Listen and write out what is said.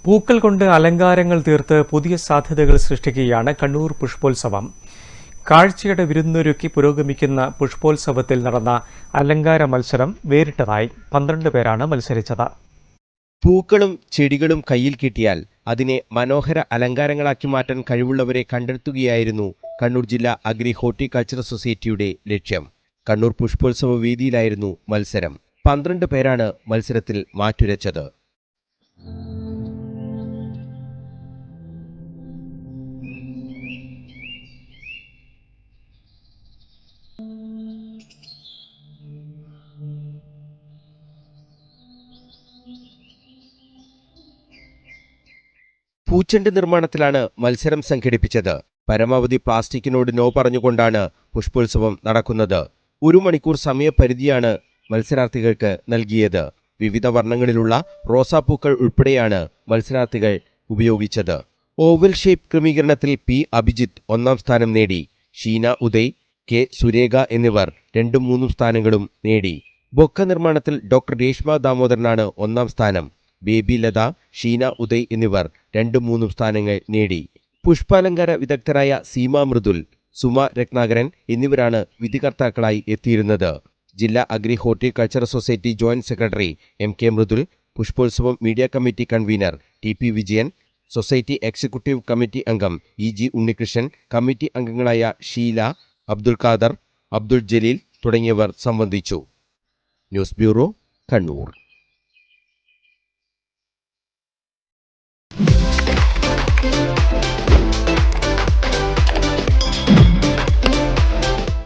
പൂക്കൾ കൊണ്ട് അലങ്കാരങ്ങൾ തീർത്ത് പുതിയ സാധ്യതകൾ സൃഷ്ടിക്കുകയാണ് കണ്ണൂർ പുഷ്പോത്സവം. കാഴ്ചയുടെ വിരുന്നൊരുക്കി പുരോഗമിക്കുന്ന പുഷ്പോത്സവത്തിൽ നടന്ന അലങ്കാര മത്സരം വേറിട്ടതായി. 12 പേരാണ് മത്സരിച്ചത്. പൂക്കളും ചെടികളും കയ്യിൽ കിട്ടിയാൽ അതിനെ മനോഹര അലങ്കാരങ്ങളാക്കി മാറ്റാൻ കഴിവുള്ളവരെ കണ്ടെത്തുകയായിരുന്നു കണ്ണൂർ ജില്ലാ അഗ്രി ഹോർട്ടിക്കൾച്ചർ സൊസൈറ്റിയുടെ ലക്ഷ്യം. കണ്ണൂർ പുഷ്പോത്സവ വേദിയിലായിരുന്നു മത്സരം. 12 പേരാണ് മത്സരത്തിൽ മാറ്റുരച്ചത്. പൂച്ചെണ്ട് നിർമ്മാണത്തിലാണ് മത്സരം സംഘടിപ്പിച്ചത്. പരമാവധി പ്ലാസ്റ്റിക്കിനോട് നോ പറഞ്ഞുകൊണ്ടാണ് പുഷ്പോത്സവം നടക്കുന്നത്. 1 മണിക്കൂർ സമയപരിധിയാണ് മത്സരാർത്ഥികൾക്ക് നൽകിയത്. വിവിധ വർണ്ണങ്ങളിലുള്ള റോസാപ്പൂക്കൾ ഉൾപ്പെടെയാണ് മത്സരാർത്ഥികൾ ഉപയോഗിച്ചത്. ഓവൽ ഷേപ്പ് ക്രമീകരണത്തിൽ പി അഭിജിത്ത് 1ാം സ്ഥാനം നേടി. ഷീന ഉദയ്, കെ സുരേഖ എന്നിവർ 2ഉം 3ഉം സ്ഥാനങ്ങളും നേടി. ബൊക്ക നിർമ്മാണത്തിൽ ഡോക്ടർ രേഷ്മ ദാമോദരനാണ് 1ാം സ്ഥാനം. ബേബി ലത, ഷീന ഉദയ് എന്നിവർ 2ഉം 3ഉം സ്ഥാനങ്ങൾ നേടി. പുഷ്പാലങ്കാര വിദഗ്ധരായ സീമ മൃദുൽ, സുമ രത്നാകരൻ എന്നിവരാണ് വിധികർത്താക്കളായി എത്തിയിരുന്നത്. ജില്ലാ agri horticulture society joint secretary MK Mridul, പുഷ്പോത്സവം media committee convener TP Vijayan, society executive committee അംഗം EG ഉണ്ണികൃഷ്ണൻ, കമ്മിറ്റി അംഗങ്ങളായ ഷീല, അബ്ദുൽ ഖാദർ, അബ്ദുൽ ജലീൽ തുടങ്ങിയവർ സംബന്ധിച്ചു. News bureau, Kannur.